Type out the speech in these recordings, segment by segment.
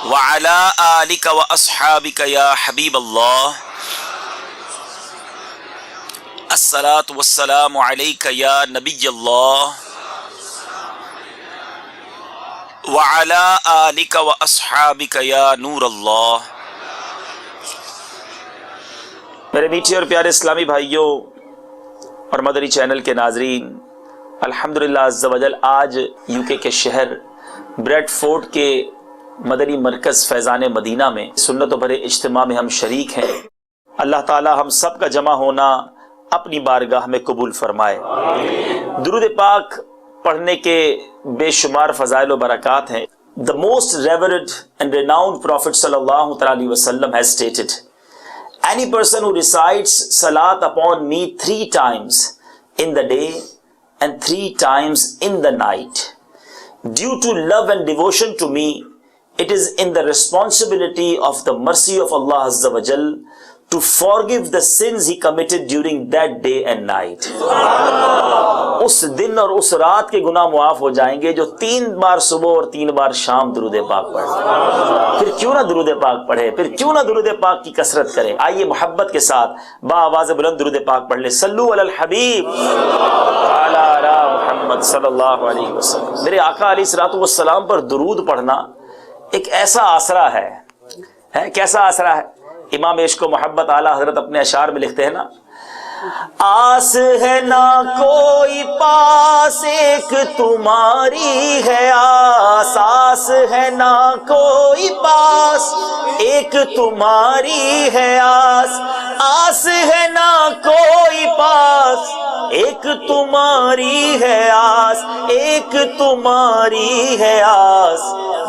وعلى آلك وأصحابك يا حبيب الله الصلاة والسلام عليك يا نبي الله وعلى آلك وأصحابك يا نور الله۔ میرے میٹھے اور پیارے اسلامی بھائیوں اور مدنی چینل کے ناظرین، الحمدللہ عز و جل آج یو کے شہر بریڈ فورڈ کے مدنی مرکز فیضان مدینہ میں سنت و بھرے اجتماع میں ہم شریک ہیں۔ اللہ تعالی ہم سب کا جمع ہونا اپنی بارگاہ میں قبول فرمائے۔ درود پاک پڑھنے کے بے شمار فضائل و برکات ہیں۔ The most revered and renowned Prophet sallallahu alaihi wasallam has stated, any person who recites salat upon me 3 times in the day and 3 times in the night, due to love and devotion to me, it is in the responsibility of the mercy of Allah Azza wa Jal to forgive the sins he committed during that day and night. اس دن اور اس رات کے گناہ معاف ہو جائیں گے جو 3 بار صبح اور 3 بار شام درود پاک پڑھے۔ پھر کیوں نہ درود پاک پڑھے، پھر کیوں نہ درود پاک کی کثرت کریں۔ آئیے محبت کے ساتھ با آواز بلند درود پاک پڑھ لیں۔ صلو علی الحبیب علی محمد صلی اللہ علیہ وسلم۔ میرے آقا علیہ الصلوۃ والسلام پر درود پڑھنا ایک ایسا آسرا ہے۔ کیسا آسرا ہے؟ امام عشق و محبت اعلیٰ حضرت اپنے اشعار میں لکھتے ہیں نا، آس ہے نہ کوئی پاس ایک تمہاری ہے آس، آس ہے نہ کوئی پاس ایک تمہاری ہے آس، آس ہے نہ کوئی پاس ایک تمہاری ہے آس، ایک تمہاری ہے آس،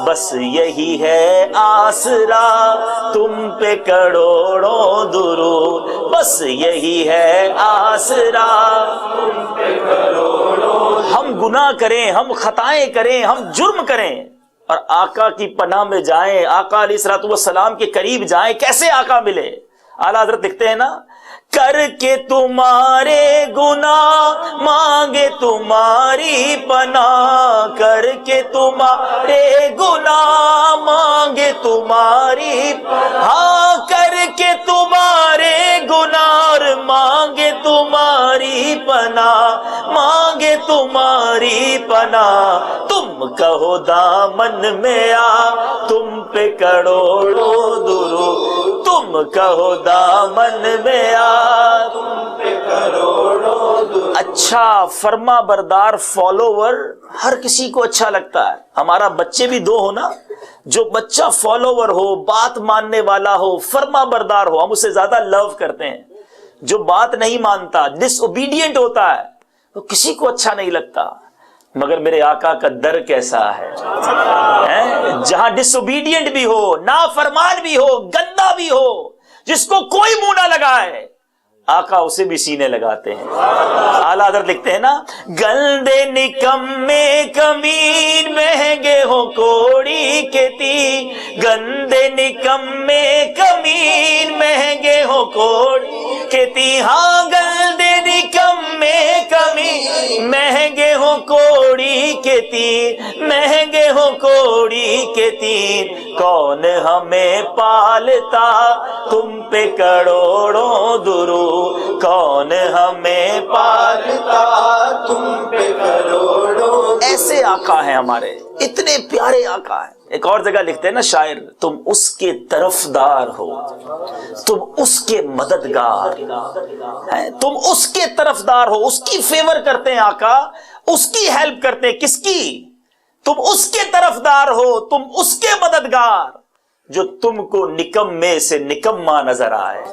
بس یہی ہے آسرا تم پہ کروڑوں درود، بس یہی ہے آسرا تم پہ کروڑوں۔ ہم گناہ کریں، ہم خطائیں کریں، ہم جرم کریں اور آقا کی پناہ میں جائیں، آقا علیہ الصلوۃ والسلام کے قریب جائیں، کیسے آقا ملے؟ اعلیٰ حضرت لکھتے ہیں نا، کر کے تمہارے گناہ مانگے تمہاری پناہ، کر کے تمہارے گناہ مانگے تمہاری پناہ، ہاں کر کے تمہارے گناہ مانگے تمہاری پناہ، مانگے تمہاری پناہ، تم کہو دامن میں آ تم پہ کروڑوں درود، تم کہو دامن میں آ تم پہ کروڑوں درود۔ اچھا فرما بردار فالوور ہر کسی کو اچھا لگتا ہے۔ ہمارا بچے بھی 2 ہو نا، جو بچہ فالوور ہو، بات ماننے والا ہو، فرما بردار ہو، ہم اسے زیادہ لو کرتے ہیں۔ جو بات نہیں مانتا، ڈس اوبیڈینٹ ہوتا ہے، تو کسی کو اچھا نہیں لگتا۔ مگر میرے آقا کا در کیسا ہے، جہاں ڈس اوبیڈینٹ بھی ہو، نافرمان بھی ہو، گندا بھی ہو، جس کو کوئی منہ نہ لگائے، آقا اسے بھی سینے لگاتے ہیں۔ اعلیٰ حضرت لکھتے ہیں نا، گندے نکمے کمین مہنگے ہو کوڑی کے تیر، گندے نکمے کمین مہنگے ہو کوڑی کے تیر، ہاں گندے نکمے کمین مہنگے ہو کوڑی کے تیر، مہنگے ہو کوڑی کے تیر، کون ہمیں پالتا تم پہ کروڑوں درود، کون ہمیں پالتا تم پہ کروڑوں۔ ایسے آقا ہیں ہمارے، اتنے پیارے آقا ہیں۔ ایک اور جگہ لکھتے ہیں نا شاعر، تم اس کے طرفدار ہو، تم اس کے مددگار، تم اس کے طرفدار ہو، اس کی فیور کرتے ہیں آقا، اس کی ہیلپ کرتے ہیں۔ کس کی؟ تم اس کے طرفدار ہو، تم اس کے مددگار، جو تم کو نکمے سے نکما نظر آئے۔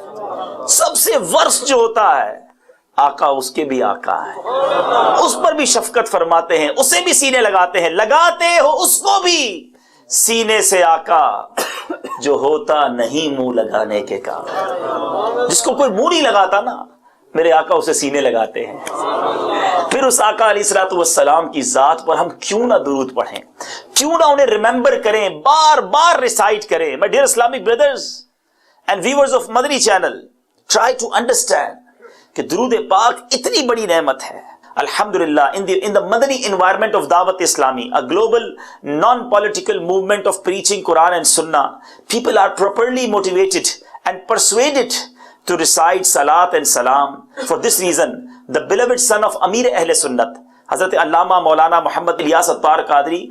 سب سے ورس جو ہوتا ہے آقا، اس کے بھی آقا ہے، اس پر بھی شفقت فرماتے ہیں، اسے بھی سینے لگاتے ہیں، لگاتے ہو اس کو بھی سینے سے آقا، جو ہوتا نہیں منہ لگانے کے کام، جس کو کوئی منہ نہیں لگاتا نا، میرے آقا اسے سینے لگاتے ہیں۔ پھر اس آقا علیہ الصلوۃ والسلام کی ذات پر ہم کیوں نہ درود پڑھیں، کیوں نہ انہیں ریممبر کریں، بار بار ریسائٹ کریں۔ My dear Islamic brothers and viewers of Madani channel, try to understand کہ درود پاک اتنی بڑی نعمت ہے۔ Alhamdulillah, in the Madani environment of Dawat Islami, a global non-political movement of preaching Quran and Sunnah, people are properly motivated and persuaded to recite Salat and Salam. For this reason, the beloved son of Amir Ahl Sunnat, Hazrat Allama Maulana Muhammad Ilyas Attar Qadri,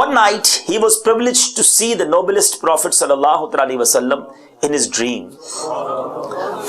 One night he was privileged to see the noblest prophet sallallahu alaihi wasallam in his dream.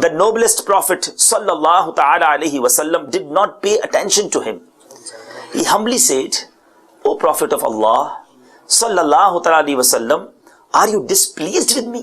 The noblest prophet sallallahu alaihi wasallam did not pay attention to him. He humbly said, "O Prophet of Allah sallallahu alaihi wasallam, are you displeased with me?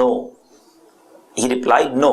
No. He replied, no.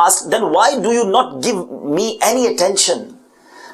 asked, then why do you not give me any attention?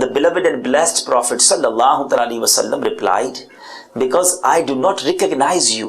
The beloved and blessed Prophet sallallahu alaihi wasallam replied, because I do not recognize you.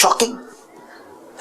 Shocking.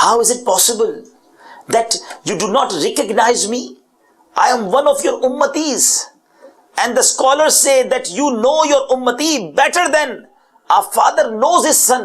how is it possible that you do not recognize me? I am one of your ummatis, and the scholars say that you know your ummati better than a father knows his son.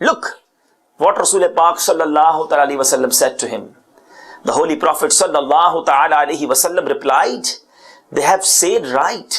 Look what Rasul Pak sallallahu alaihi wasallam said to him. The Holy Prophet sallallahu alaihi wasallam replied, they have said right.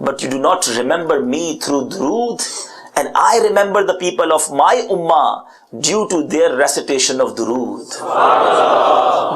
but you do not remember me through durood, and I remember the people of my ummah due to their recitation of durood.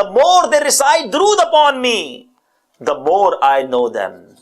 the more they recite durood upon me, the more I know them.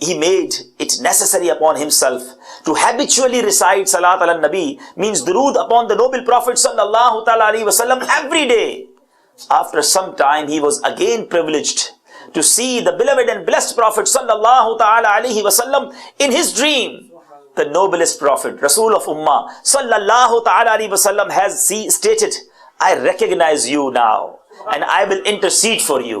he made it necessary upon himself to habitually recite salat ala nabi, means durood upon the noble prophet sallallahu alaihi wasallam every day. After some time he was again privileged to see the beloved and blessed prophet sallallahu alaihi wasallam in his dream. The noblest prophet, Rasul of Ummah sallallahu alaihi wasallam has stated, I recognize you now and I will intercede for you.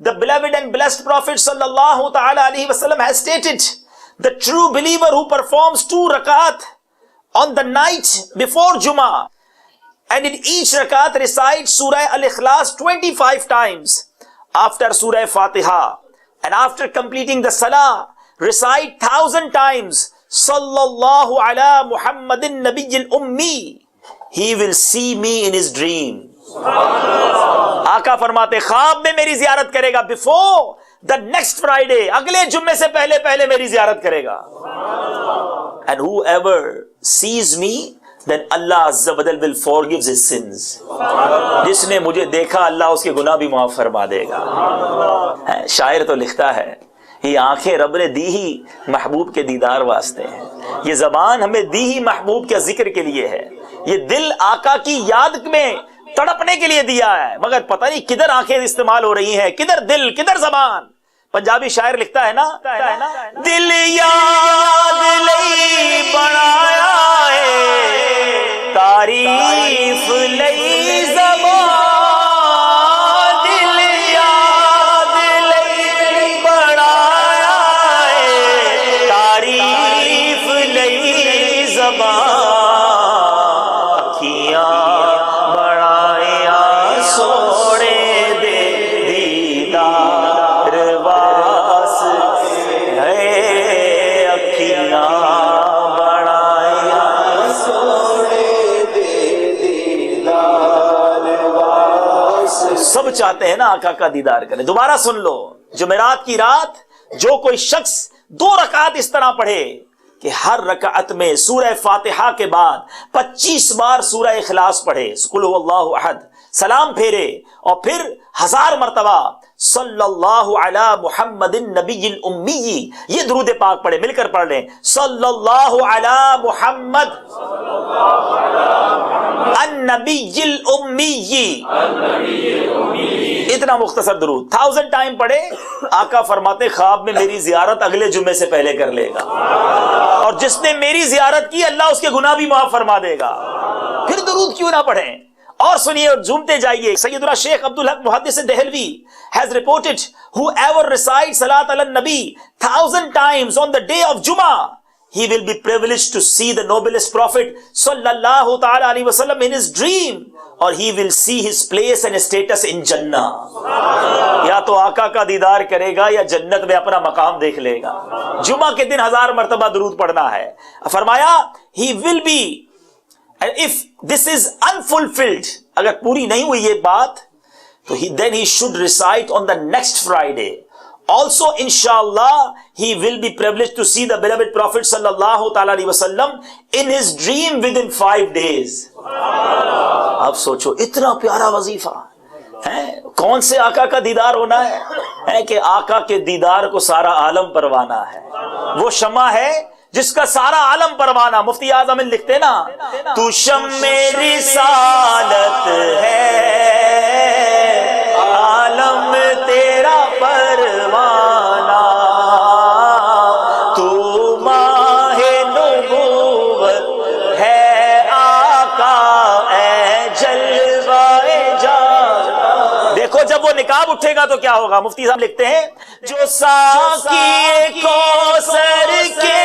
the beloved and blessed prophet sallallahu ta'ala alaihi wasallam has stated, the true believer who performs 2 rakat on the night before Jummah, and in each rakat recites Surah Al-Ikhlas 25 times after Surah Fatiha, and after completing the Salah, recite 1000 times Sallallahu ala Muhammadin Nabiyyil Ummi, he will see me in his dream. آقا فرماتے خواب میں میری زیارت کرے گا before the next Friday, اگلے جمعے سے پہلے میری زیارت کرے گا. And whoever sees me, then Allah Azza wa Jal will forgive his sins. جس نے مجھے دیکھا اللہ اس کے گناہ بھی معاف فرما دے گا. شاعر تو لکھتا ہے یہ آنکھیں رب نے دی ہی محبوب کے دیدار واسطے ہیں, یہ زبان ہمیں دی ہی محبوب کے ذکر کے لیے ہے, یہ دل آقا کی یاد میں تڑپنے کے لیے دیا ہے, مگر پتہ نہیں کدھر آنکھیں استعمال ہو رہی ہیں, کدھر دل, کدھر زبان. پنجابی شاعر لکھتا ہے نا, دل یاد لئی بنایا ہے تعریف لئی زبان, دل یاد لئی بنایا ہے تعریف لئی زبان, سب چاہتے ہیں نا آقا کا دیدار کریں. دوبارہ سن لو, جمعرات کی رات جو کوئی شخص 2 رکعت اس طرح پڑھے کہ ہر رکعت میں سورہ فاتحہ کے بعد 25 بار سورہ اخلاص پڑھے, قل هو اللہ احد, سلام پھیرے اور پھر 1000 مرتبہ صلی اللہ علی محمد النبی الامی, یہ درود پاک پڑھے, مل کر پڑھ لیں, صلی اللہ علی محمد النبی الامی, اتنا مختصر درود 1000 ٹائم پڑھے. آقا فرماتے خواب میں میری زیارت اگلے جمعے سے پہلے کر لے گا, اور جس نے میری زیارت کی اللہ اس کے گناہ بھی معاف فرما دے گا. پھر درود کیوں نہ پڑھیں, اور سنیے اور جھومتے جائیے. سیدنا شیخ عبدالحق محدث Dehlavi has reported whoever recites salat ala nabi 1000 times on the day of Jummah, he will be privileged to see the noblest prophet sallallahu ta'ala alayhi wasallam in his dream, or he will see his place and status in Jannah. یا تو آقا کا دیدار کرے گا یا جنت میں اپنا مقام دیکھ لے گا. جمعہ کے دن 1000 مرتبہ درود پڑھنا ہے. فرمایا he will be, and if this is unfulfilled, اگر پوری نہیں ہوئی یہ بات تو then he should recite on the next Friday. Also, inshallah, he will be privileged to see the beloved Prophet sallallahu ta'ala alaihi wasallam in his dream within 5 days. اب سوچو اتنا پیارا وظیفہ ہے, کون سے آقا کا دیدار ہونا ہے کہ آقا کے دیدار کو سارا عالم پروانہ ہے. وہ شمع ہے جس کا سارا عالم پروانہ. مفتی اعظم لکھتے نا, تو شمع رسالت ہے عالم تیرا پروانہ, تو ماہ نبوت ہے آقا اے جلوہ جان. دیکھو جب وہ نقاب اٹھے گا تو کیا ہوگا. مفتی صاحب لکھتے ہیں جو ساقی کوثر کے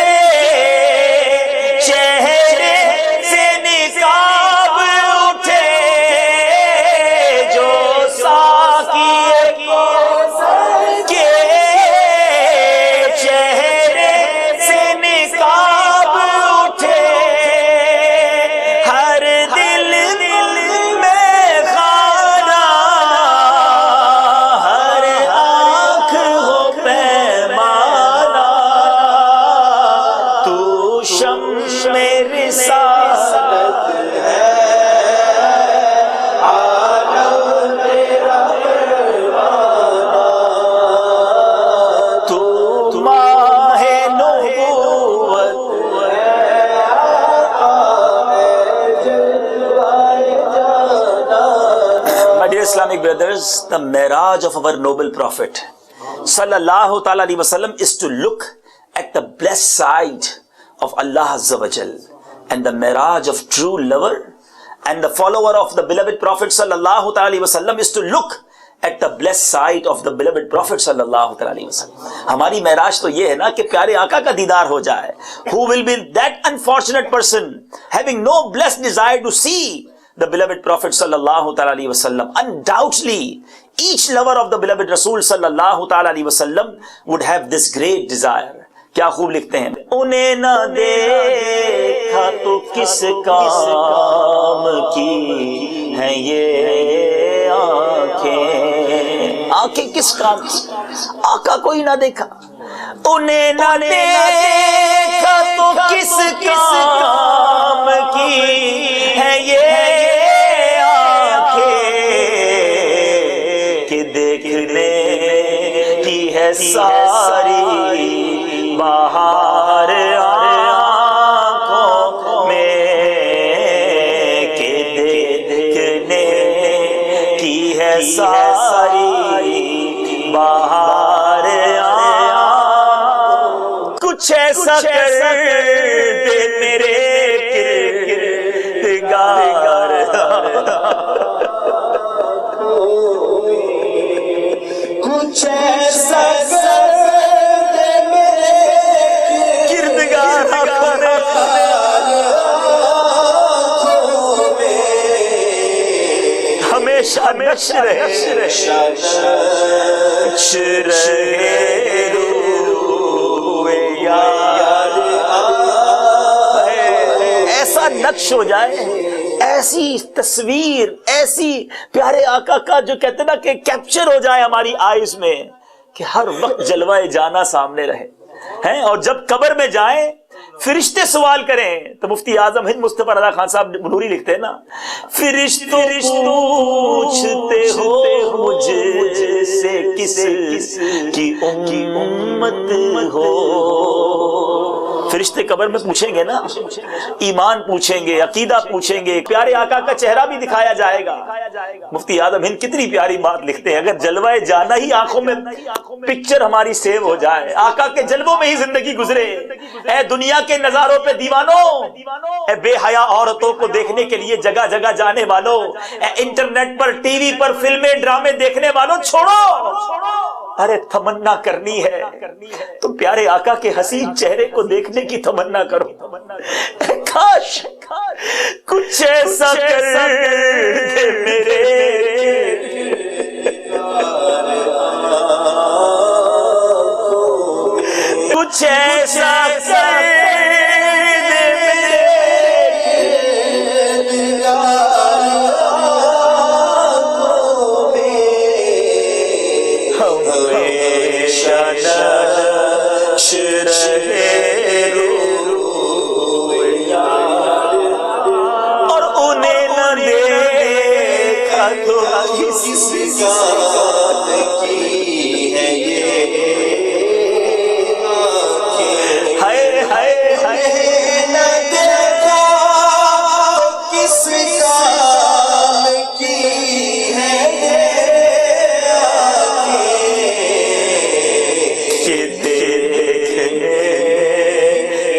چہرے سے نقاب اٹھے, جو ساقی کوثر کے چہرے سے نقاب اٹھے, ہر دل میں خانہ, ہر آنکھ ہو پیمانہ, تو شمع رسالت ہے عالم تیرا پروانہ, تو ماہ نبوت ہے آقا اے جلوہ جانانہ. My dear Islamic brothers, the Miraj of our noble Prophet sallallahu ta'ala alaihi wasallam is to look at the blessed side of Allah Azza wa Jal, and the Miraj of true lover and the follower of the beloved Prophet sallallahu ta'ala alaihi wasallam is to look at the blessed sight of the beloved Prophet sallallahu alaihi wasallam. ہماری معراج تو یہ ہے نا کہ پیارے آقا کا دیدار ہو جائے. Who will be that unfortunate person having no blessed desire to see the beloved Prophet sallallahu alaihi wasallam? Undoubtedly, each lover of the beloved Rasul sallallahu alaihi wasallam would have this great desire. کیا خوب لکھتے ہیں, انہیں نہ دیکھا تو کس کام کی ہیں یہ آنکھیں. آنکھیں کس کام کی؟ آقا کوئی نہ دیکھا. انہیں نہ دیکھا تو کس کام کی ہیں یہ آنکھیں کہ دیکھنے کی ہے ساری بہار آنکھوں میں, کہ دیکھنے کی ہے ساری بہار آنکھوں. کچھ ایسا کر دے میرے کردگار, کچھ ایسا ہمیشہ ایسا نقش ہو جائے, ایسی تصویر, ایسی پیارے آقا کا جو کہتے نا کہ کیپچر ہو جائے ہماری آئیز میں, کہ ہر وقت جلوہ جانا سامنے رہے ہیں. اور جب قبر میں جائیں فرشتے سوال کریں تو مفتی اعظم ہند مصطفیٰ رضا خان صاحب نوری لکھتے ہیں نا, فرشتوں پوچھتے ہو مجھ سے کس کی امت ہو. فرشتے قبر میں پوچھیں گے نا, ایمان پوچھیں گے, عقیدہ پوچھیں گے, پیارے آقا کا چہرہ بھی دکھایا جائے گا. مفتی اعظم ہند کتنی پیاری بات لکھتے ہیں, اگر جلوہ جانا ہی آنکھوں میں پکچر ہماری سیو ہو جائے, آقا کے جلووں میں ہی زندگی گزرے. اے دنیا کے نظاروں پہ دیوانوں, اے بے حیا عورتوں کو دیکھنے کے لیے جگہ جگہ جانے والوں, اے انٹرنیٹ پر ٹی وی پر فلمیں ڈرامے دیکھنے والوں, چھوڑو. ارے تمنا کرنی ہے تو پیارے آقا کے حسین چہرے کو دیکھنے کی تمنا کرو. کاش کچھ ایسا کر دے میرے, کچھ ایسا کر دے میرے, اور انہیں نہ دیکھا تو کس کام کی ہے یہ, نہ دیکھا کس کام کی ہے کہ دیکھنے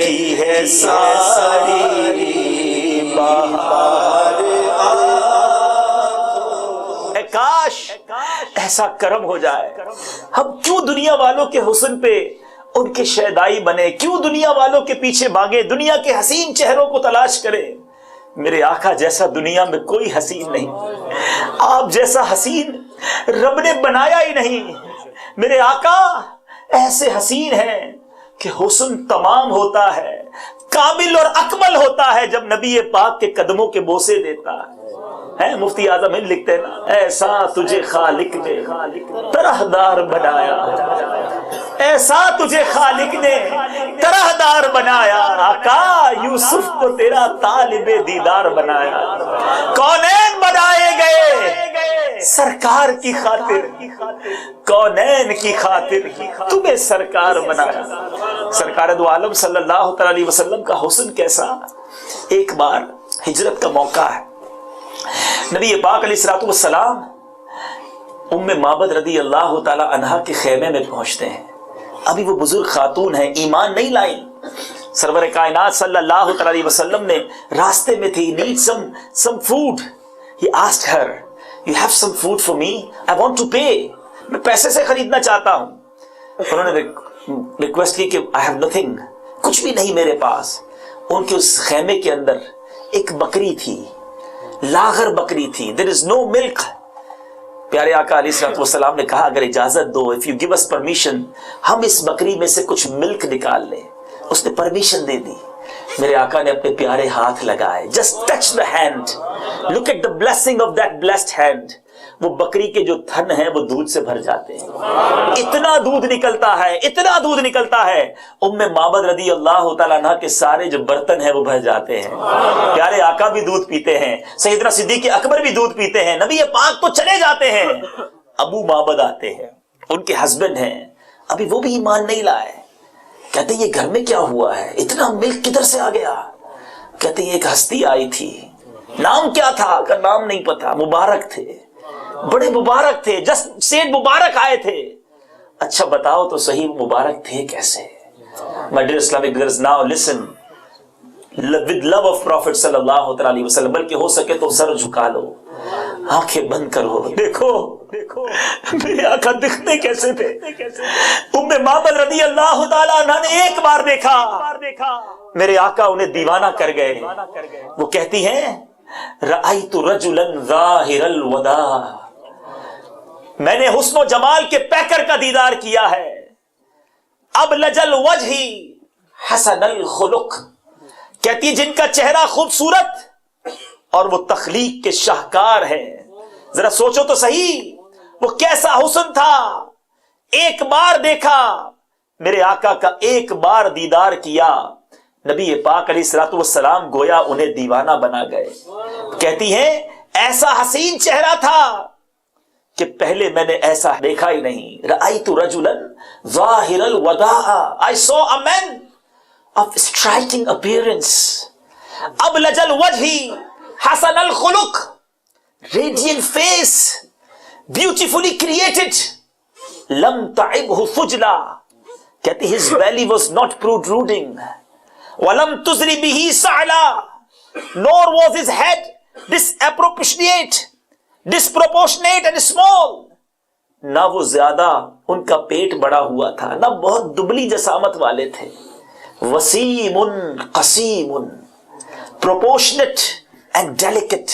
کی ہے ساری بہار. کاش ایسا کرم ہو جائے, ہم کیوں دنیا والوں کے حسن پہ ان کے شیدائی بنے, کیوں دنیا والوں کے پیچھے بھاگے, دنیا کے حسین چہروں کو تلاش کرے. میرے آقا جیسا دنیا میں کوئی حسین نہیں, آپ جیسا حسین رب نے بنایا ہی نہیں. میرے آقا ایسے حسین ہیں کہ حسن تمام ہوتا ہے, کامل اور اکمل ہوتا ہے جب نبی پاک کے قدموں کے بوسے دیتا ہے. مفتی اعظم ہند لکھتے ہیں نا, ایسا تجھے خالق نے طرح دار بنایا, ایسا تجھے خالق نے طرح دار بنایا. آقا یوسف کو تیرا طالب دیدار بنایا. کونین بنائے گئے سرکار کی خاطر, کونین کی خاطر تمہیں سرکار بنایا. سرکار دو عالم صلی اللہ علیہ وسلم کا حسن کیسا. ایک بار ہجرت کا موقع ہے, نبی پاک علیہ الصلوۃ والسلام ام معبد رضی اللہ تعالی عنہا کے خیمے میں پہنچتے ہیں. ابھی وہ بزرگ خاتون ہیں, ایمان نہیں لائیں. سرور کائنات صلی اللہ علیہ وسلم نے راستے میں تھی, need some food. He asked her You have some food for me? I want to pay. میں پیسے سے خریدنا چاہتا ہوں. انہوں نے ریکویسٹ کی کہ I have nothing. کچھ بھی نہیں میرے پاس. ان کے اس خیمے کے اندر ایک بکری تھی, لاغر بکری تھی. There is no milk. پیارے آقا علیہ الصلوۃ والسلام نے کہا اگر اجازت دو, if you give us permission, ہم اس بکری میں سے کچھ ملک نکال لیں. اس نے پرمیشن دے دی. میرے آقا نے اپنے پیارے ہاتھ لگائے. Just touch the hand. Look at the blessing of that blessed hand. وہ بکری کے جو تھن ہیں وہ دودھ سے بھر جاتے ہیں. اتنا دودھ نکلتا ہے, اتنا دودھ نکلتا ہے. ام معبد رضی اللہ تعالیٰ عنہ کے سارے جو برتن ہیں وہ بھر جاتے ہیں. پیارے آقا بھی دودھ پیتے ہیں, سیدنا صدیق اکبر بھی دودھ پیتے ہیں, نبی پاک تو چلے جاتے ہیں. ابو معبد آتے ہیں, ان کے ہسبینڈ ہیں, ابھی وہ بھی ایمان نہیں لائے. کہتے ہیں یہ گھر میں کیا ہوا ہے, اتنا ملک کدھر سے آ گیا؟ کہتے ہیں ایک ہستی آئی تھی, نام کیا تھا؟ کا نام نہیں پتا. مبارک تھے, بڑے مبارک تھے, جسٹ سیٹ مبارک آئے تھے. اچھا بتاؤ تو صحیح مبارک تھے کیسے؟ My dear Islamic brothers, now listen with love of Prophet صلی اللہ علیہ وسلم. بلکہ ہو سکے تو سر جھکا لو, آنکھیں بند کرو. دیکھو دیکھو میرے آقا دکھتے کیسے تھے. ام معبد رضی اللہ تعالیٰ عنہ نے ایک بار دیکھا, میرے آقا انہیں دیوانہ کر گئے. وہ کہتی ہیں رأیت رجلا ظاہر الوداع, میں نے حسن و جمال کے پیکر کا دیدار کیا ہے. ابلج الوجہ حسن الخلق, کہتی جن کا چہرہ خوبصورت اور وہ تخلیق کے شاہکار ہے. ذرا سوچو تو صحیح وہ کیسا حسن تھا. ایک بار دیکھا, میرے آقا کا ایک بار دیدار کیا, نبی پاک علیہ الصلوۃ والسلام گویا انہیں دیوانہ بنا گئے. کہتی ہیں ایسا حسین چہرہ تھا کہ پہلے میں نے ایسا دیکھا ہی نہیں. رأیت رجلا ظاہر الوداع, I saw a man of striking appearance. ابلج الوجہ حسن الخلق, radiant face, beautifully created. لم تعبہ فجلا, کہتی his belly was not protruding. وَلَمْ تُزْرِ بِهِ سَعْلًا, nor was his head disproportionate and small. نہ وہ زیادہ ان کا پیٹ بڑا ہوا تھا, نہ بہت دبلی جسامت والے تھے. Wasim قسیم, proportionate and delicate,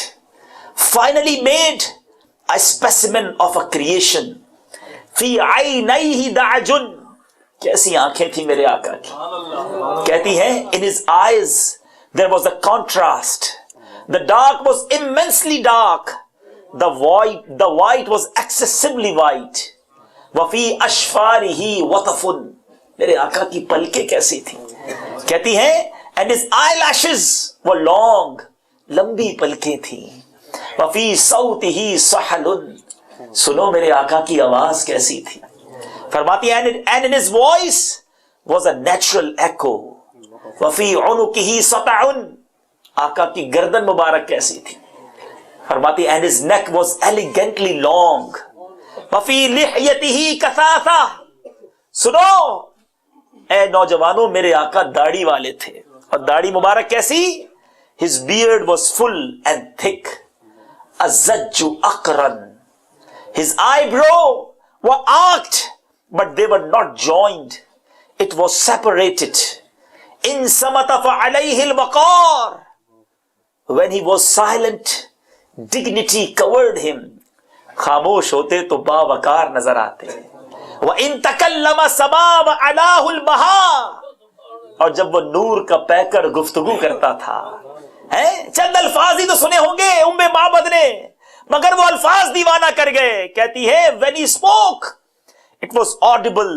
finally made a specimen of a creation. فی عینیہ دعج, کیسی آنکھیں تھی میرے آقا کی. کہتی ہیں in his eyes there was a contrast. The dark was immensely dark, the white was excessively white. وفی اشفارہ وطف, میرے آقا کی پلکیں کیسی تھی. کہتی ہیں and his eyelashes were long, لمبی پلکیں تھی. وفی صوتہ سحل, سنو میرے آقا کی آواز کیسی تھی. فرماتی ہے and in his voice was a natural echo. وفی عنقہ سطع, آقا کی گردن مبارک کیسی تھی. فرماتی and his neck was elegantly long. وفی لحیتہ کثافہ, سنو اے نوجوانوں میرے آقا داڑھی والے تھے, اور داڑھی مبارک کیسی؟ his beard was full and thick. الزج اقرن, his eyebrow were arched but they were not joined, it was separated. In samata فعليه الوقار, when he was silent dignity covered him, خاموش ہوتے تو باوقار نظر آتے. وَإِن تَكَلَّمَ سَمَا وَعَلَاهُ الْبَهَا, اور جب وہ نور کا پیکر گفتگو کرتا تھا, چند الفاظ ہی تو سنے ہوں گے ام معبد نے, مگر وہ الفاظ دیوانہ کر گئے. کہتی ہے when he spoke it was audible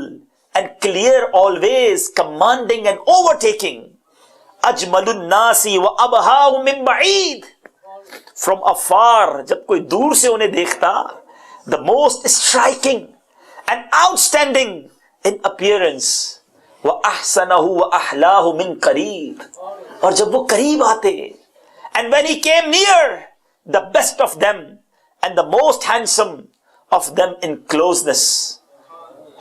and clear, always commanding and overtaking. Ajmal الناس وابہاہ من بعید, from afar, جب کوئی دور سے انہیں دیکھتا, the most striking and outstanding in appearance. وَأَحْسَنَهُ وَأَحْلَاهُ مِنْ قَرِيب, اور جب وہ قریب آتے, and when he came near, the best of them and the most handsome of them in closeness.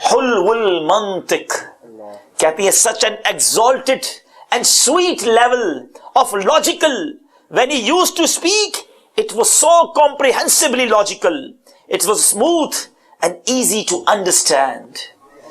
حلو المنطق, کہتی ہے such an exalted and sweet level of logical, when he used to speak It was so comprehensively logical. It was smooth and easy to understand.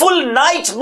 full night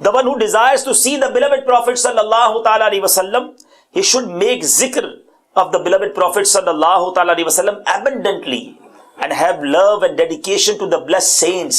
the one who desires to see the beloved Prophet sallallahu ta'ala alaihi wasallam, he should make zikr of the beloved Prophet sallallahu ta'ala alaihi wasallam abundantly and have love and dedication to the blessed saints.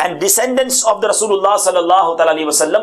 and descendants of the Rasulullah sallallahu ta'ala alaihi wasallam,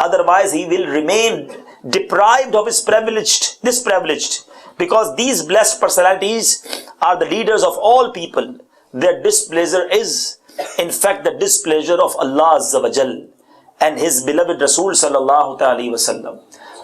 Otherwise he will remain deprived of his disprivileged, because these blessed personalities are the leaders of all people. Their displeasure is in fact the displeasure of Allah Azza wa Jal and his beloved Rasul sallallahu alaihi wasallam.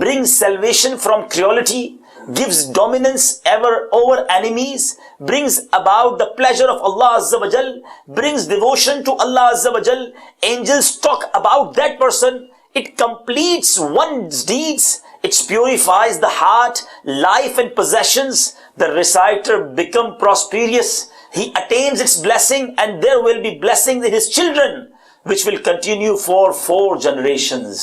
brings salvation from cruelty, gives dominance ever over enemies, brings about the pleasure of Allah Azza wa Jal, brings devotion to Allah Azza wa Jal. Angels talk about that person. It completes one's deeds. It purifies the heart, life and possessions. The reciter become prosperous. He attains its blessing, and there will be blessings in his children, which will continue for 4 generations.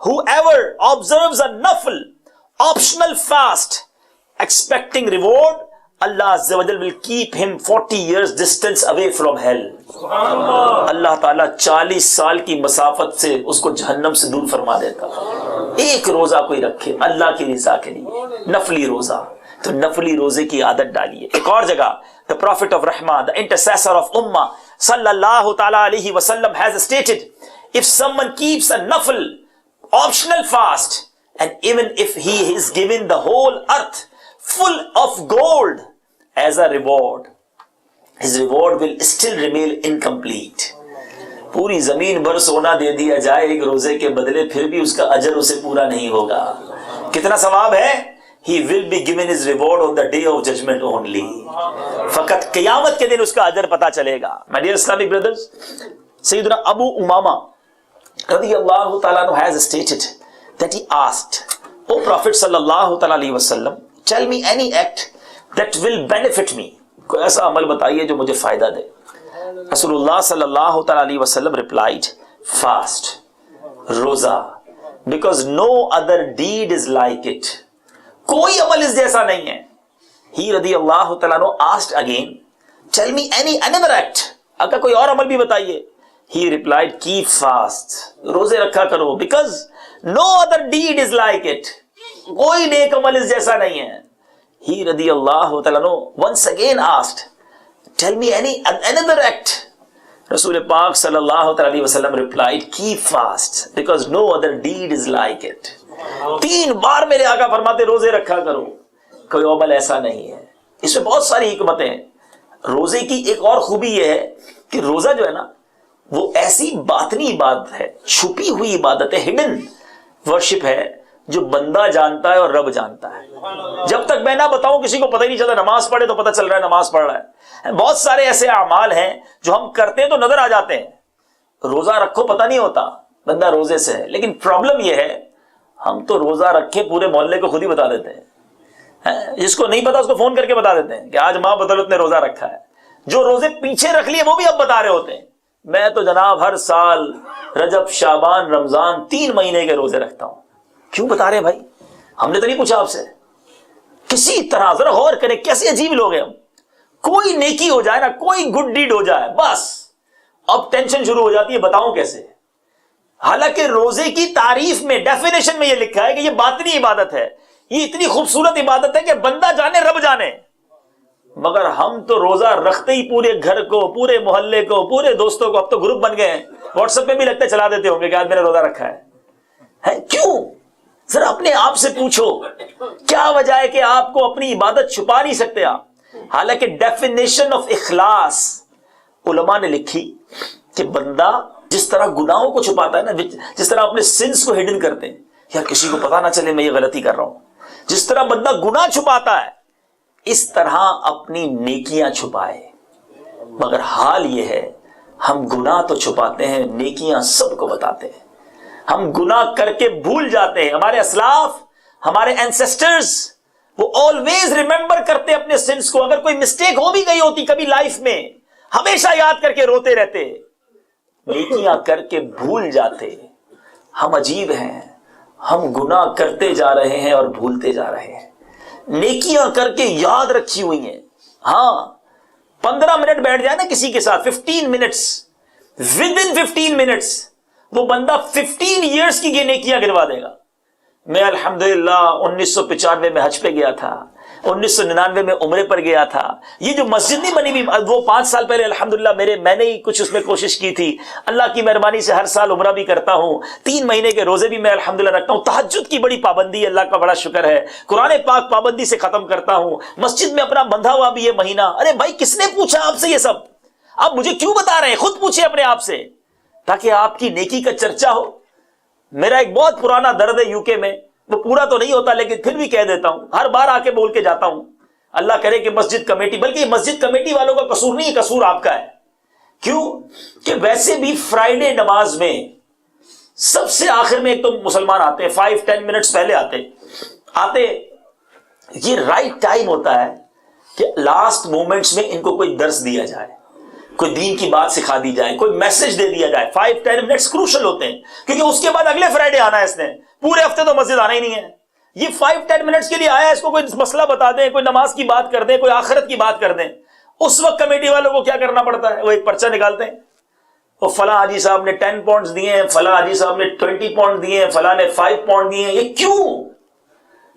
whoever observes a nafl, optional fast, expecting reward, Allah Azza wa Jal will keep him 40 years distance away from hell. اللہ تعالیٰ 40 سال کی مسافت سے اس کو جہنم سے دور فرما دیتا. ایک روزہ کوئی رکھے اللہ کی رضا کے لیے، نفلی روزہ، تو نفلی روزے کی عادت ڈالیے. ایک اور جگہ the Prophet of Rahmah, the intercessor of Ummah sallallahu ta'ala alayhi wa sallam has stated, if someone keeps a nafil optional fast, and even if he is given the whole earth full of gold as a reward, his reward will still remain incomplete. پوری زمین بھر سونا دے دیا جائے ایک روزے کے بدلے، پھر بھی اس کا اجر اسے پورا نہیں ہوگا. کتنا ثواب ہے؟ He will be given his reward on the day of judgment only. فقط قیامت کے دن اس کا اجر پتا چلے گا. My dear Islamic brothers, سیدنا ابو امامہ رضی اللہ تعالیٰ عنہ has stated that he asked, O Prophet sallallahu ta'ala alayhi wa sallam, tell me any act that will benefit me. کوئی ایسا عمل بتائیے جو مجھے فائدہ دے. رسول اللہ صلی اللہ تعالی علیہ وسلم replied, fast, روزہ, because no other deed is like it. کوئی عمل اس جیسا نہیں ہے. He رضی اللہ تعالیٰ عنہ asked again, tell me another act. اگر کوئی اور عمل بھی بتائیے. He replied, keep fast, روزے رکھا کرو, because no other deed is like it. کوئی نیک عمل اس جیسا نہیں ہے. He رضی اللہ تعالیٰ عنہ once again asked, tell me another act. رسول پاک صلی اللہ علیہ وسلم replied, keep fast, because no other deed is like it. 3 بار میرے آقا فرماتے روزے رکھا کرو, کوئی عمل ایسا نہیں ہے. اس میں بہت ساری حکمتیں ہیں. روزے کی ایک اور خوبی یہ ہے کہ روزہ جو ہے نا وہ ایسی باطنی عبادت ہے, چھپی ہوئی عبادت ہے, ہڈن ورشپ ہے, جو بندہ جانتا ہے اور رب جانتا ہے. جب تک میں نہ بتاؤں کسی کو پتہ ہی نہیں چلتا. نماز پڑھے تو پتہ چل رہا ہے نماز پڑھ رہا ہے. بہت سارے ایسے اعمال ہیں جو ہم کرتے ہیں تو نظر آ جاتے ہیں. روزہ رکھو پتہ نہیں ہوتا بندہ روزے سے ہے. لیکن پرابلم یہ ہے ہم تو روزہ رکھے پورے محلے کو خود ہی بتا دیتے ہیں. جس کو نہیں پتا اس کو فون کر کے بتا دیتے ہیں کہ آج ماں بدولت نے روزہ رکھا ہے. جو روزے پیچھے رکھ لیے وہ بھی اب بتا رہے ہوتے ہیں, میں تو جناب ہر سال رجب شعبان رمضان 3 مہینے کے روزے رکھتا ہوں. کیوں بتا رہے ہیں بھائی؟ ہم نے تو نہیں پوچھا آپ سے. کسی طرح ذرا غور کریں کیسے عجیب لوگ ہیں ہم. کوئی نیکی ہو جائے نا, کوئی گڈ ڈیڈ ہو جائے, بس اب ٹینشن شروع ہو جاتی ہے بتاؤں کیسے. حالانکہ روزے کی تعریف میں ڈیفینیشن میں یہ لکھا ہے کہ یہ باطنی عبادت ہے, یہ اتنی خوبصورت عبادت ہے کہ بندہ جانے رب جانے. مگر ہم تو روزہ رکھتے ہی پورے گھر کو, پورے محلے کو, پورے دوستوں کو, اب تو گروپ بن گئے ہیں, واٹس ایپ پہ بھی لگتا ہے چلا دیتے ہوں گے کہ آج میں نے روزہ رکھا ہے. کیوں؟ ذرا اپنے آپ سے پوچھو کیا وجہ ہے کہ آپ کو اپنی عبادت چھپا نہیں سکتے آپ. حالانکہ ڈیفینیشن آف اخلاص علماء نے لکھی کہ بندہ جس طرح گناہوں کو چھپاتا ہے نا, جس طرح اپنے سنس کو ہڈن کرتے ہیں, یا کسی کو پتا نہ چلے میں یہ غلطی کر رہا ہوں, جس طرح بندہ گناہ چھپاتا ہے اس طرح اپنی نیکیاں چھپائے. مگر حال یہ ہے ہم گناہ تو چھپاتے ہیں, نیکیاں سب کو بتاتے ہیں. ہم گناہ کر کے بھول جاتے ہیں. ہمارے اسلاف, ہمارے اینسسٹرز, وہ آلویز ریممبر کرتے اپنے سنس کو. اگر کوئی مسٹیک ہو بھی گئی ہوتی کبھی لائف میں, ہمیشہ یاد کر کے روتے رہتے. نیکیاں کر کے بھول جاتے. ہم عجیب ہیں, ہم گناہ کرتے جا رہے ہیں اور بھولتے جا رہے ہیں. نیکیاں کر کے یاد رکھی ہوئی ہیں. ہاں 15 منٹ بیٹھ جائے نا کسی کے ساتھ, 15 منٹس, ود ان 15 منٹس وہ بندہ 15 ایئرس کی نیکیاں گنوا دے گا. میں الحمدللہ 1995 میں حج پہ گیا تھا, 1999 میں عمرے پر گیا تھا. یہ جو مسجد نہیں بنی ہوئی وہ 5 سال پہلے الحمدللہ میں نے ہی کچھ اس میں کوشش کی تھی. اللہ کی مہربانی سے ہر سال عمرہ بھی کرتا ہوں, 3 مہینے کے روزے بھی میں الحمدللہ رکھتا ہوں. تہجد کی بڑی پابندی ہے, اللہ کا بڑا شکر ہے. قرآن پاک پابندی سے ختم کرتا ہوں. مسجد میں اپنا بندھا ہوا بھی یہ مہینہ. ارے بھائی کس نے پوچھا آپ سے یہ سب؟ آپ مجھے کیوں بتا رہے ہیں؟ خود پوچھیں اپنے آپ سے تاکہ آپ کی نیکی کا چرچا ہو. میرا ایک بہت پرانا درد ہے یو کے میں, وہ پورا تو نہیں ہوتا لیکن پھر بھی کہہ دیتا ہوں, ہر بار آ کے بول کے جاتا ہوں. اللہ کرے کہ مسجد کمیٹی, بلکہ یہ مسجد کمیٹی والوں کا قصور نہیں, قصور آپ کا ہے. کیوں کہ ویسے بھی فرائیڈے نماز میں سب سے آخر میں ایک تو مسلمان آتے ہیں, 5-10 منٹس پہلے آتے. یہ رائٹ ٹائم ہوتا ہے کہ لاسٹ مومنٹس میں ان کو کوئی درس دیا جائے, کوئی دین کی بات سکھا دی جائے, کوئی میسج دے دیا جائے. 5-10 منٹس کروشل ہوتے ہیں کیونکہ اس کے بعد اگلے فرائیڈے آنا ہے اس نے, پورے ہفتے تو مسجد آنا ہی نہیں ہے. یہ 5-10 منٹس کے لیے آیا, اس کو کوئی مسئلہ بتا دیں, کوئی نماز کی بات کر دیں, کوئی آخرت کی بات کر دیں, اس وقت کمیٹی والوں کو کیا کرنا پڑتا ہے, وہ ایک پرچہ نکالتے ہیں, وہ فلاں حاجی صاحب نے 10 پاؤنڈز دیے ہیں, فلاں حاجی صاحب نے 20 پاؤنڈ دیے ہیں, فلاں نے 5 پاؤنڈ دیے ہیں. یہ کیوں,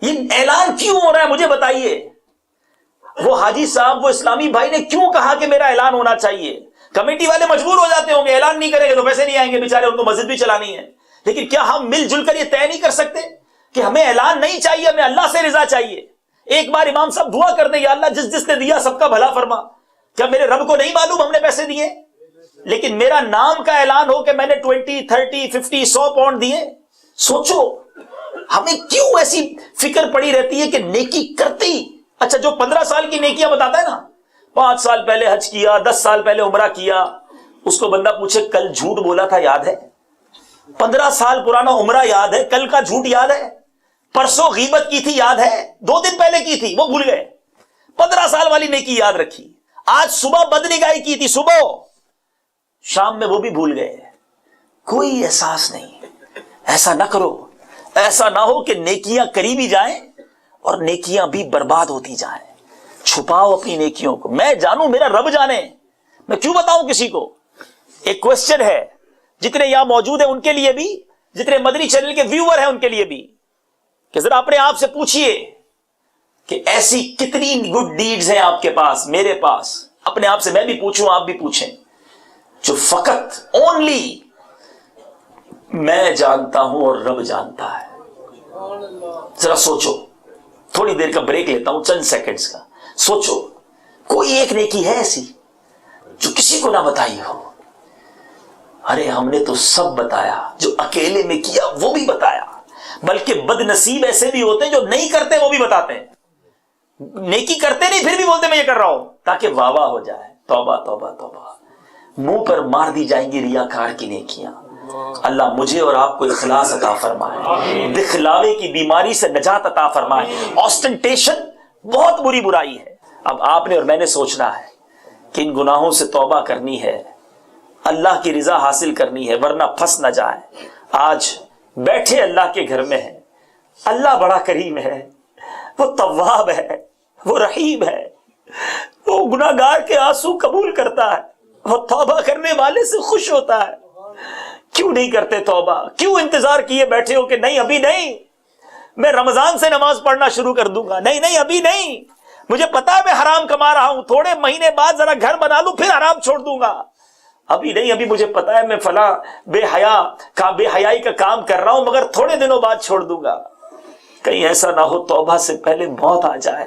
یہ اعلان کیوں ہو رہا ہے, مجھے بتائیے. وہ حاجی صاحب, وہ اسلامی بھائی نے کیوں کہا کہ میرا اعلان ہونا چاہیے؟ کمیٹی والے مجبور ہو جاتے ہوں گے, اعلان نہیں کریں گے تو پیسے نہیں آئیں گے بیچارے, ان کو مسجد بھی چلانی ہے. لیکن کیا ہم مل جل کر یہ طے نہیں کر سکتے کہ ہمیں اعلان نہیں چاہیے, ہمیں اللہ سے رضا چاہیے؟ ایک بار امام صاحب دعا کر دیں, یا اللہ جس جس نے دیا سب کا بھلا فرما. کیا میرے رب کو نہیں معلوم ہم نے پیسے دیے؟ لیکن میرا نام کا اعلان ہو کہ میں نے 20, 30, 50, 100 پاؤنڈ دیے. سوچو ہمیں کیوں ایسی فکر پڑی رہتی ہے کہ نیکی کرتی. اچھا, جو 15 سال کی نیکیاں بتاتا ہے نا, 5 سال پہلے حج کیا, 10 سال پہلے عمرہ کیا, اس کو بندہ پوچھے کل جھوٹ بولا تھا یاد ہے؟ 15 سال پرانا عمرہ یاد ہے, کل کا جھوٹ یاد ہے, پرسوں غیبت کی تھی یاد ہے, 2 دن پہلے کی تھی وہ بھول گئے, 15 سال والی نیکی یاد رکھی. آج صبح بدنگاہی کی تھی صبح, شام میں وہ بھی بھول گئے. کوئی احساس نہیں. ایسا نہ کرو, ایسا نہ ہو کہ نیکیاں کری بھی جائیں اور نیکیاں بھی برباد ہوتی جائیں. چھپاؤ اپنی نیکیوں کو, میں جانوں, میرا رب جانے, میں کیوں بتاؤں کسی کو. ایک کوسچن ہے جتنے یہاں موجود ہیں ان کے لیے بھی, جتنے مدنی چینل کے ویور ہیں ان کے لیے بھی, کہ ذرا اپنے آپ سے پوچھئے کہ ایسی کتنی گڈ ڈیڈز ہیں آپ کے پاس, میرے پاس, اپنے آپ سے میں بھی پوچھوں, آپ بھی پوچھیں, جو فقط اونلی میں جانتا ہوں اور رب جانتا ہے. ذرا سوچو, تھوڑی دیر کا بریک لیتا ہوں, چند سیکنڈز کا. سوچو کوئی ایک نیکی ہے ایسی جو کسی کو نہ بتائی ہو. ارے ہم نے تو سب بتایا, جو اکیلے میں کیا وہ بھی بتایا, بلکہ بد نصیب ایسے بھی ہوتے ہیں جو نہیں کرتے وہ بھی بتاتے ہیں. نیکی کرتے نہیں پھر بھی بولتے میں یہ کر رہا ہوں, تاکہ واہ واہ ہو جائے. توبہ توبہ توبہ, منہ پر مار دی جائیں گی ریاکار کی نیکیاں. اللہ مجھے اور آپ کو اخلاص عطا فرمائے, دکھلاوے کی بیماری سے نجات عطا فرمائے. آسٹنٹیشن بہت بری برائی ہے. اب آپ نے اور میں نے سوچنا ہے کہ ان گناہوں سے توبہ کرنی ہے, اللہ کی رضا حاصل کرنی ہے, ورنہ پھنس نہ جائے. آج بیٹھے اللہ کے گھر میں ہیں, اللہ بڑا کریم ہے, وہ تواب ہے, وہ رحیم ہے, وہ گناہگار کے آنسو قبول کرتا ہے, وہ توبہ کرنے والے سے خوش ہوتا ہے. کیوں نہیں کرتے توبہ؟ کیوں انتظار کیے بیٹھے ہو کہ نہیں ابھی نہیں, میں رمضان سے نماز پڑھنا شروع کر دوں گا, نہیں نہیں ابھی نہیں, مجھے پتا ہے میں حرام کما رہا ہوں, تھوڑے مہینے بعد ذرا گھر بنا لوں پھر حرام چھوڑ دوں گا, ابھی نہیں, ابھی مجھے پتا ہے میں فلاں بے حیائی کا کام کر رہا ہوں مگر تھوڑے دنوں بعد چھوڑ دوں گا. کہیں ایسا نہ ہو توبہ سے پہلے موت آ جائے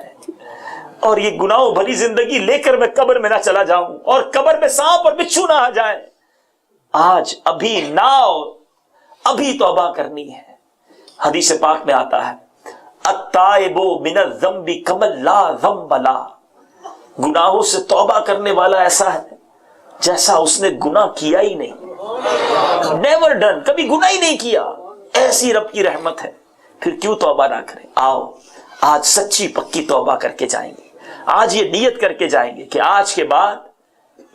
اور یہ گناہوں بھری زندگی لے کر میں قبر میں نہ چلا جاؤں اور قبر میں سانپ اور بچھو نہ آ جائے. آج ابھی ناؤ, ابھی توبہ کرنی ہے. حدیث پاک میں آتا ہے التائب من الذنب کمن لا ذنب لا, گناہوں سے توبہ کرنے والا ایسا ہے جیسا اس نے گناہ کیا ہی نہیں, نیور ڈن, کبھی گناہ ہی نہیں کیا. ایسی رب کی رحمت ہے, پھر کیوں توبہ نہ کریں. آؤ آج سچی پکی توبہ کر کے جائیں گے, آج یہ نیت کر کے جائیں گے کہ آج کے بعد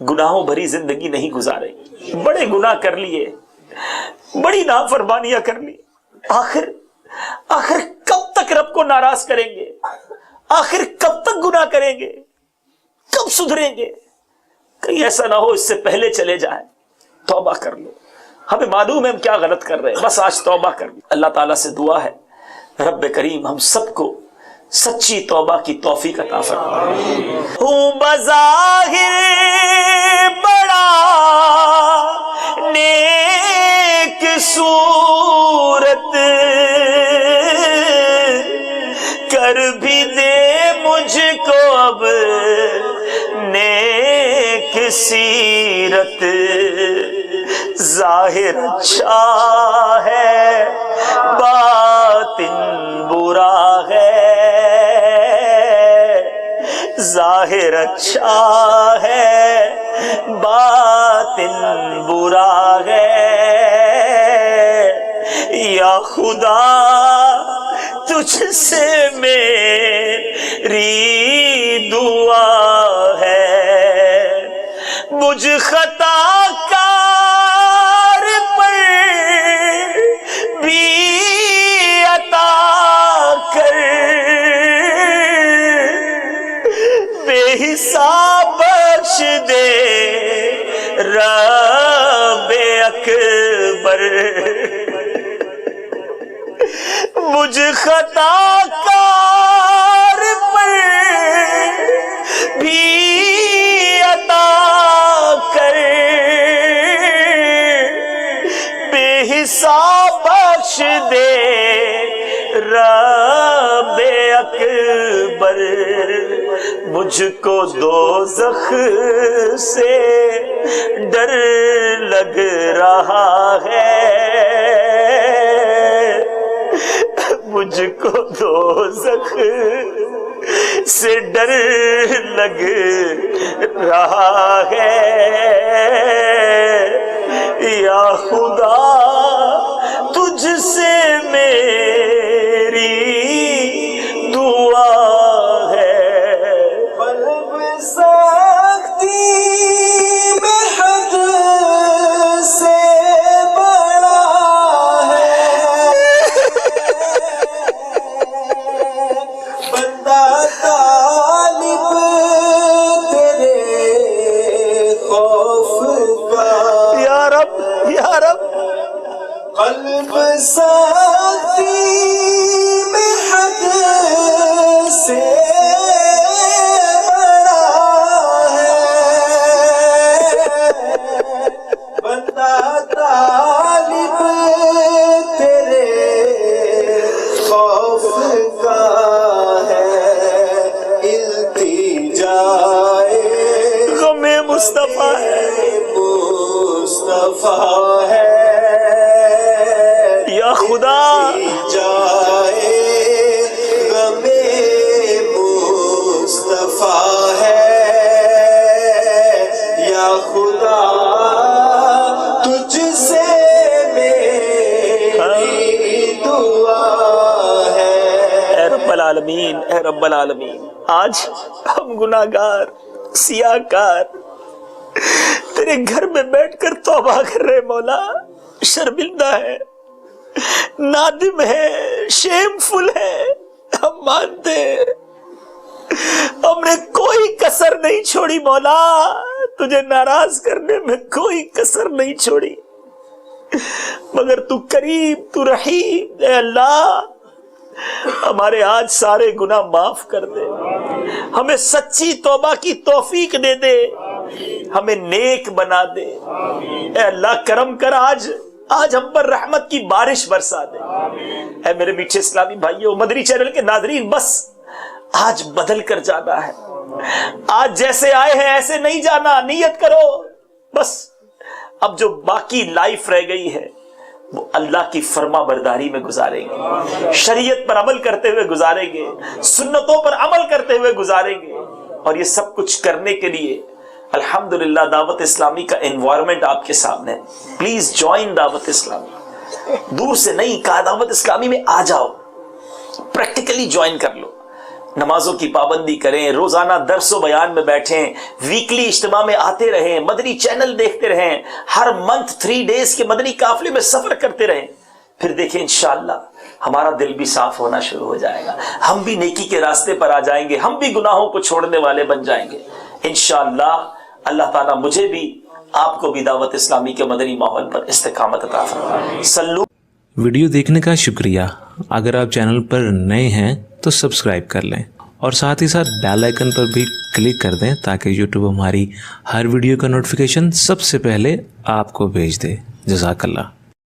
گناہوں بھری زندگی نہیں گزاریں گے. بڑے گناہ کر لیے, بڑی نافرمانیاں کر لی, آخر کب تک رب کو ناراض کریں گے؟ آخر کب تک گناہ کریں گے؟ کب سدھریں گے؟ کہیں ایسا نہ ہو اس سے پہلے چلے جائیں. توبہ کر لو, ہمیں معلوم ہے ہم کیا غلط کر رہے ہیں, بس آج توبہ کر لو. اللہ تعالیٰ سے دعا ہے رب کریم ہم سب کو سچی توبہ کی توفیق عطا فرمائے. ہوں بظاہر بڑا نیک صورت, کر بھی دے مجھ کو اب نیک سیرت. ظاہر اچھا ہے باطن برا ہے, ظاہر اچھا ہے باطن برا ہے. یا خدا تجھ سے میری دعا ہے, مجھ خطا کار پر بھی عطا مجھ خطا کار پر بھی عطا کر، بے حساب بخش دے رب اکبر، مجھ کو دوزخ سے ڈر لگ رہا ہے، مجھ کو دوزخ سے ڈر لگ رہا ہے، یا خدا تجھ سے میری دعا ہے، قلب سختی میں حد سے بڑا ہے، بندہ طالب تیرے خوف کا، یا رب یا رب، قلب سختی میں حد سے بڑا ہے، بندہ طالب تیرے خوف کا ہے، التجائے غم مصطفیٰ ہے، مصطفیٰ ہے، یا خدا جائے غم مصطفیٰ ہے، یا خدا تجھ سے میری دعا ہے، اے رب العالمین، اے رب العالمین، آج ہم گناہگار سیاہکار تیرے گھر میں بیٹھ کر توبہ کر رہے مولا، شرمندہ ہے، نادم ہے، شیم فل ہے، ہم مانتے ہیں ہم نے کوئی کسر نہیں چھوڑی مولا، تجھے ناراض کرنے میں کوئی کسر نہیں چھوڑی، مگر تو کریم، تو رحیم، اے اللہ ہمارے آج سارے گناہ معاف کر دے، ہمیں سچی توبہ کی توفیق دے دے، ہمیں نیک بنا دے، اے اللہ کرم کر، آج ہم پر رحمت کی بارش برسا دے، اے میرے میٹھے اسلامی بھائیوں، مدری چینل کے ناظرین، بس آج بدل کر جانا ہے، آج جیسے آئے ہیں ایسے نہیں جانا، نیت کرو، بس اب جو باقی لائف رہ گئی ہے وہ اللہ کی فرما برداری میں گزاریں گے، شریعت پر عمل کرتے ہوئے گزاریں گے، سنتوں پر عمل کرتے ہوئے گزاریں گے، اور یہ سب کچھ کرنے کے لیے الحمدللہ دعوت اسلامی کا انوائرمنٹ آپ کے سامنے ہے، پلیز جوائن دعوت اسلامی، دور سے نہیں کہا، دعوت اسلامی میں آ جاؤ، پریکٹیکلی جوائن کر لو، نمازوں کی پابندی کریں، روزانہ درس و بیان میں بیٹھیں، ویکلی اجتماع میں آتے رہیں، مدنی چینل دیکھتے رہیں، ہر منتھ 3 days کے مدنی قافلے میں سفر کرتے رہیں، پھر دیکھیں انشاءاللہ ہمارا دل بھی صاف ہونا شروع ہو جائے گا، ہم بھی نیکی کے راستے پر آ جائیں گے، ہم بھی گناہوں کو چھوڑنے والے بن جائیں گے انشاءاللہ۔ اللہ تعالیٰ مجھے بھی آپ کو بھی دعوت اسلامی کے مدنی ماحول پر استقامت عطا فرمائے۔ سلو۔ ویڈیو دیکھنے کا شکریہ۔ اگر آپ چینل پر نئے ہیں تو سبسکرائب کر لیں اور ساتھ ہی ساتھ بیل آئیکن پر بھی کلک کر دیں تاکہ یوٹیوب ہماری ہر ویڈیو کا نوٹیفیکیشن سب سے پہلے آپ کو بھیج دے۔ جزاک اللہ۔